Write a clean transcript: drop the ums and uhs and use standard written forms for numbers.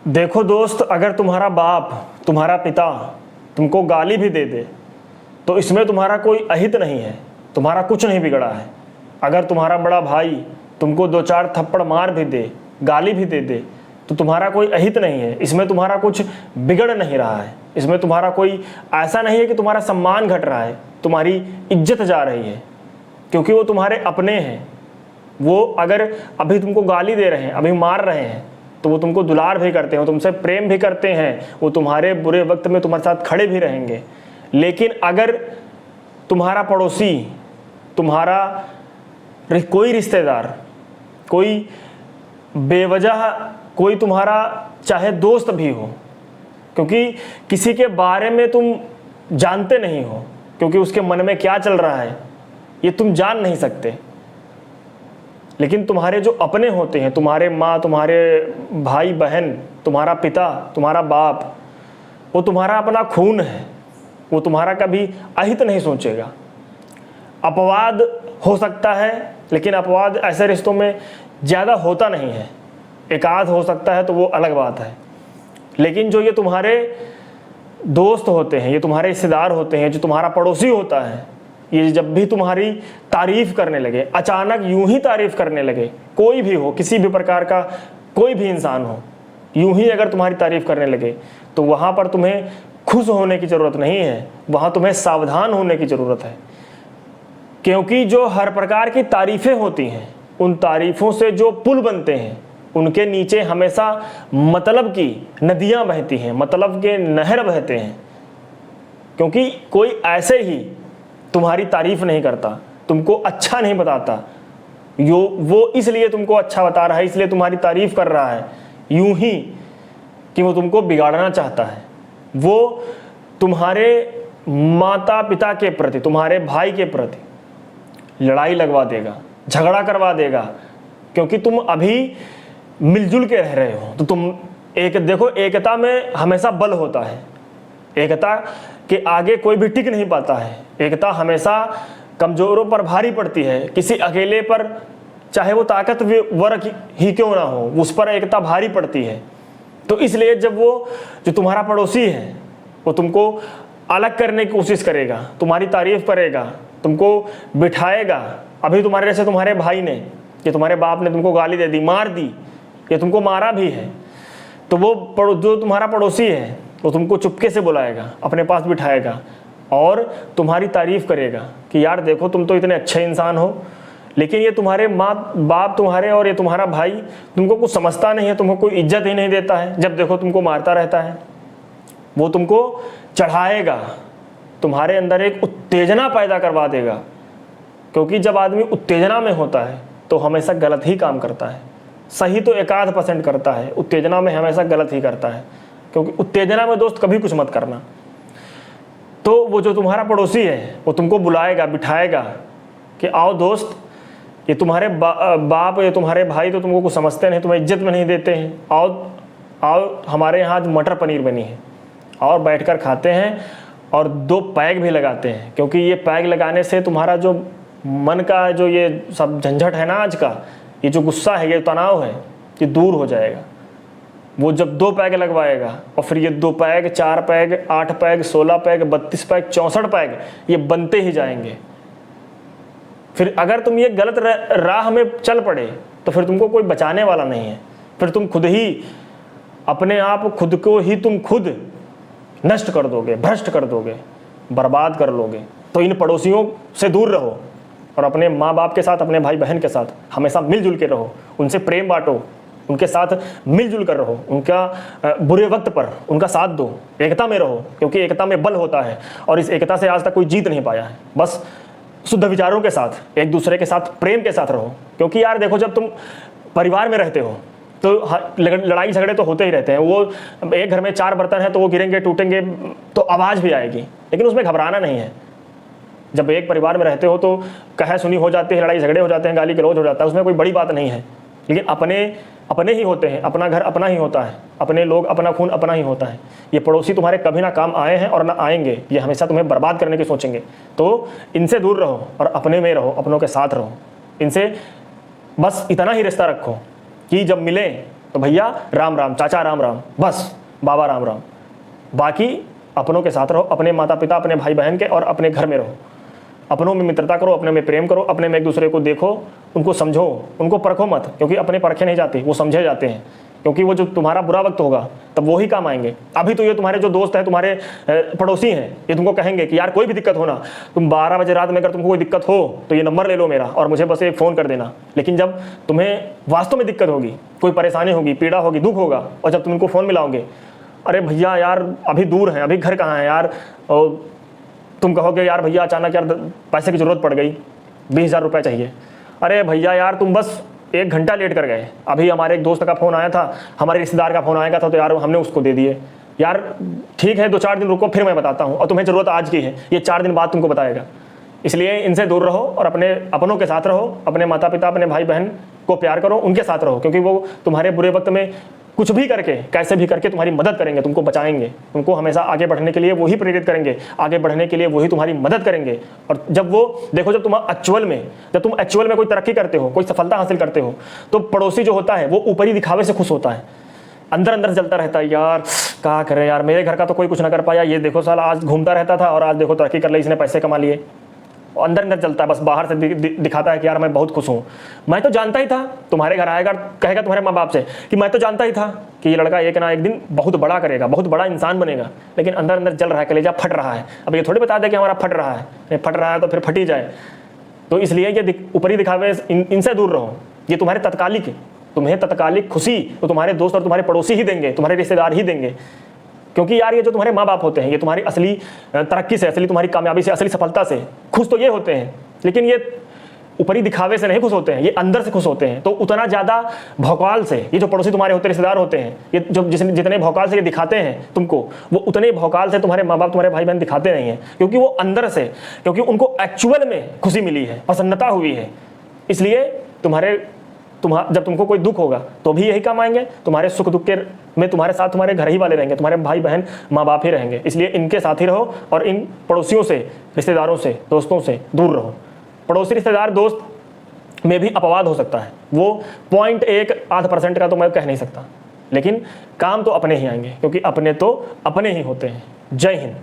देखो दोस्त, अगर तुम्हारा बाप, तुम्हारा पिता तुमको गाली भी दे दे तो इसमें तुम्हारा कोई अहित नहीं है, तुम्हारा कुछ नहीं बिगड़ा है। अगर तुम्हारा बड़ा भाई तुमको दो चार थप्पड़ मार भी दे, गाली भी दे दे, तो तुम्हारा कोई अहित नहीं है, इसमें तुम्हारा कुछ बिगड़ नहीं रहा है। इसमें तुम्हारा कोई ऐसा नहीं है कि तुम्हारा सम्मान घट रहा है, तुम्हारी इज्जत जा रही है, क्योंकि वो तुम्हारे अपने हैं। वो अगर अभी तुमको गाली दे रहे हैं, अभी मार रहे हैं, तो वो तुमको दुलार भी करते हैं, वो तुमसे प्रेम भी करते हैं, वो तुम्हारे बुरे वक्त में तुम्हारे साथ खड़े भी रहेंगे। लेकिन अगर तुम्हारा पड़ोसी, तुम्हारा कोई रिश्तेदार, कोई बेवजह कोई तुम्हारा चाहे दोस्त भी हो, क्योंकि किसी के बारे में तुम जानते नहीं हो, क्योंकि उसके मन में क्या चल रहा है ये तुम जान नहीं सकते, लेकिन तुम्हारे जो अपने होते हैं, तुम्हारे माँ, तुम्हारे भाई बहन, तुम्हारा पिता, तुम्हारा बाप, वो तुम्हारा अपना खून है, वो तुम्हारा कभी अहित नहीं सोचेगा। अपवाद हो सकता है, लेकिन अपवाद ऐसे रिश्तों में ज़्यादा होता नहीं है, एकाध हो सकता है तो वो अलग बात है। लेकिन जो ये तुम्हारे दोस्त होते हैं, ये तुम्हारे रिश्तेदार होते हैं, जो तुम्हारा पड़ोसी होता है, ये जब भी तुम्हारी तारीफ़ करने लगे, अचानक यूं ही तारीफ़ करने लगे, कोई भी हो, किसी भी प्रकार का कोई भी इंसान हो, यूं ही अगर तुम्हारी तारीफ़ करने लगे, तो वहाँ पर तुम्हें खुश होने की ज़रूरत नहीं है, वहाँ तुम्हें सावधान होने की ज़रूरत है। क्योंकि जो हर प्रकार की तारीफ़ें होती हैं, उन तारीफ़ों से जो पुल बनते हैं, उनके नीचे हमेशा मतलब की नदियाँ बहती हैं, मतलब के नहर बहते हैं। क्योंकि कोई ऐसे ही तुम्हारी तारीफ नहीं करता, तुमको अच्छा नहीं बताता, वो इसलिए तुमको अच्छा बता रहा है, इसलिए तुम्हारी तारीफ कर रहा है, यूं ही कि वो तुमको बिगाड़ना चाहता है। वो तुम्हारे माता पिता के प्रति, तुम्हारे भाई के प्रति लड़ाई लगवा देगा, झगड़ा करवा देगा, क्योंकि तुम अभी मिलजुल के रह रहे हो। तो तुम देखो, एकता में हमेशा बल होता है, एकता के आगे कोई भी टिक नहीं पाता है। एकता हमेशा कमजोरों पर भारी पड़ती है, किसी अकेले पर, चाहे वो ताकतवर ही क्यों ना हो, उस पर एकता भारी पड़ती है। तो इसलिए जब वो जो तुम्हारा पड़ोसी है, वो तुमको अलग करने की कोशिश करेगा, तुम्हारी तारीफ करेगा, तुमको बिठाएगा। अभी तुम्हारे जैसे तुम्हारे भाई ने, कि तुम्हारे बाप ने तुमको गाली दे दी, मार दी, या तुमको मारा भी है, तो वो जो तुम्हारा पड़ोसी है वो तुमको चुपके से बुलाएगा, अपने पास बिठाएगा और तुम्हारी तारीफ़ करेगा कि यार देखो, तुम तो इतने अच्छे इंसान हो। लेकिन ये तुम्हारे माँ बाप तुम्हारे और ये तुम्हारा भाई तुमको कुछ समझता नहीं है, तुमको कोई इज्जत ही नहीं देता है, जब देखो तुमको मारता रहता है। वो तुमको चढ़ाएगा, तुम्हारे अंदर एक उत्तेजना पैदा करवा देगा, क्योंकि जब आदमी उत्तेजना में होता है तो हमेशा गलत ही काम करता है। सही तो 1% करता है, उत्तेजना में हमेशा गलत ही करता है, क्योंकि उत्तेजना में दोस्त कभी कुछ मत करना। तो वो जो तुम्हारा पड़ोसी है वो तुमको बुलाएगा, बिठाएगा कि आओ दोस्त, ये तुम्हारे बाप, ये तुम्हारे भाई तो तुमको कुछ समझते नहीं, तुम्हें इज्जत में नहीं देते हैं, आओ आओ हमारे यहाँ आज मटर पनीर बनी है, और बैठकर खाते हैं और 2 पैग भी लगाते हैं। क्योंकि ये पैग लगाने से तुम्हारा जो मन का जो ये सब झंझट है ना, आज का ये जो गुस्सा है, ये तनाव है, ये दूर हो जाएगा। वो जब 2 पैग लगवाएगा और फिर ये 2 peg, 4 peg, 8 peg, 16 peg, 32 peg, 64 peg ये बनते ही जाएंगे। फिर अगर तुम ये गलत राह में चल पड़े तो फिर तुमको कोई बचाने वाला नहीं है, फिर तुम खुद ही अपने आप खुद को ही तुम खुद नष्ट कर दोगे, भ्रष्ट कर दोगे, बर्बाद कर लोगे। तो इन पड़ोसियों से दूर रहो और अपने माँ बाप के साथ, अपने भाई बहन के साथ हमेशा मिलजुल के रहो, उनसे प्रेम बांटो, उनके साथ मिलजुल कर रहो, उनका बुरे वक्त पर उनका साथ दो, एकता में रहो, क्योंकि एकता में बल होता है और इस एकता से आज तक कोई जीत नहीं पाया है। बस शुद्ध विचारों के साथ, एक दूसरे के साथ प्रेम के साथ रहो। क्योंकि यार देखो, जब तुम परिवार में रहते हो तो लड़ाई झगड़े तो होते ही रहते हैं। वो एक घर में 4 बर्तन है तो वो गिरेंगे, टूटेंगे, तो आवाज़ भी आएगी, लेकिन उसमें घबराना नहीं है। जब एक परिवार में रहते हो तो कहे सुनी हो जाती है, लड़ाई झगड़े हो जाते हैं, गाली गलौज हो जाता है, उसमें कोई बड़ी बात नहीं है। लेकिन अपने ही होते हैं, अपना घर अपना ही होता है, अपने लोग, अपना खून अपना ही होता है। ये पड़ोसी तुम्हारे कभी ना काम आए हैं और ना आएंगे, ये हमेशा तुम्हें बर्बाद करने की सोचेंगे। तो इनसे दूर रहो और अपने में रहो, अपनों के साथ रहो। इनसे बस इतना ही रिश्ता रखो कि जब मिलें तो भैया राम राम, चाचा राम राम, बस बाबा राम राम। बाकी अपनों के साथ रहो, अपने माता पिता, अपने भाई बहन के और अपने घर में रहो। अपनों में मित्रता करो, अपने में प्रेम करो, अपने में एक दूसरे को देखो, उनको समझो, उनको परखो मत, क्योंकि अपने परखे नहीं जाते, वो समझे जाते हैं। क्योंकि वो जो तुम्हारा बुरा वक्त होगा तब वो ही काम आएंगे। अभी तो ये तुम्हारे जो दोस्त हैं, तुम्हारे पड़ोसी हैं, ये तुमको कहेंगे कि यार कोई भी दिक्कत हो ना, तुम 12 बजे रात में अगर तुमको कोई दिक्कत हो तो ये नंबर ले लो मेरा और मुझे बस एक फ़ोन कर देना। लेकिन जब तुम्हें वास्तव में दिक्कत होगी, कोई परेशानी होगी, पीड़ा होगी, दुख होगा, और जब तुम इनको फ़ोन मिलाओगे, अरे भैया यार अभी दूर हैं, अभी घर कहाँ है यार, और तुम कहोगे यार भैया अचानक यार पैसे की ज़रूरत पड़ गई, 20,000 रुपये चाहिए। अरे भैया यार तुम बस 1 घंटा लेट कर गए, अभी हमारे एक दोस्त का फ़ोन आया था, हमारे रिश्तेदार का फ़ोन आएगा था, तो यार हमने उसको दे दिए। यार ठीक है 2-4 दिन रुको, फिर मैं बताता हूँ, और तुम्हें ज़रूरत आज की है, ये 4 दिन बाद तुमको बताएगा। इसलिए इनसे दूर रहो और अपनों के साथ रहो, अपने माता पिता, अपने भाई बहन को प्यार करो, उनके साथ रहो, क्योंकि वो तुम्हारे बुरे वक्त में कुछ भी करके, कैसे भी करके तुम्हारी मदद करेंगे, तुमको बचाएंगे, तुमको हमेशा आगे बढ़ने के लिए वही प्रेरित करेंगे, आगे बढ़ने के लिए वही तुम्हारी मदद करेंगे। और जब वो देखो, जब तुम एक्चुअल में कोई तरक्की करते हो, कोई सफलता हासिल करते हो, तो पड़ोसी जो होता है वो ऊपरी दिखावे से खुश होता है, अंदर अंदर जलता रहता है, यार क्या करे यार, मेरे घर का तो कोई कुछ ना कर पाया, ये देखो साला आज घूमता रहता था और आज देखो तरक्की कर ली, इसने पैसे कमा लिए। अंदर अंदर चलता है, बस बाहर से दिखाता है कि यार मैं बहुत खुश हूँ। मैं तो जानता ही था, तुम्हारे घर आएगा कहेगा तुम्हारे माँ बाप से कि मैं तो जानता ही था कि ये लड़का एक ना एक दिन बहुत बड़ा करेगा, बहुत बड़ा इंसान बनेगा, लेकिन अंदर अंदर जल रहा है, कलेजा फट रहा है। अब ये थोड़ी बता दे कि हमारा फट रहा है, फट रहा है तो फिर फट ही जाए। तो इसलिए ये ऊपरी दिखावे इनसे दूर रहो। ये तुम्हें तत्कालिक खुशी तो तुम्हारे दोस्त और तुम्हारे पड़ोसी ही देंगे, तुम्हारे रिश्तेदार ही देंगे। क्योंकि यार ये जो तुम्हारे माँ बाप होते हैं, ये तुम्हारी असली तरक्की से, असली तुम्हारी कामयाबी से, असली सफलता से खुश तो ये होते हैं, लेकिन ये ऊपरी दिखावे से नहीं खुश होते हैं, ये अंदर से खुश होते हैं। तो उतना ज़्यादा भौकाल से ये जो पड़ोसी तुम्हारे होते, रिश्तेदार होते हैं, ये जो जितने भौकाल से ये दिखाते हैं तुमको, वो उतने भौकाल से तुम्हारे माँ बाप, तुम्हारे भाई बहन दिखाते नहीं हैं, क्योंकि वो अंदर से, क्योंकि उनको एक्चुअल में खुशी मिली है, प्रसन्नता हुई है। इसलिए जब तुमको कोई दुख होगा तो भी यही काम आएंगे, तुम्हारे सुख दुख के में तुम्हारे साथ तुम्हारे घर ही वाले रहेंगे, तुम्हारे भाई बहन माँ बाप ही रहेंगे। इसलिए इनके साथ ही रहो और इन पड़ोसियों से, रिश्तेदारों से, दोस्तों से दूर रहो। पड़ोसी, रिश्तेदार, दोस्त में भी अपवाद हो सकता है, वो 0.1% का तो मैं कह नहीं सकता, लेकिन काम तो अपने ही आएंगे, क्योंकि अपने तो अपने ही होते हैं। जय हिंद।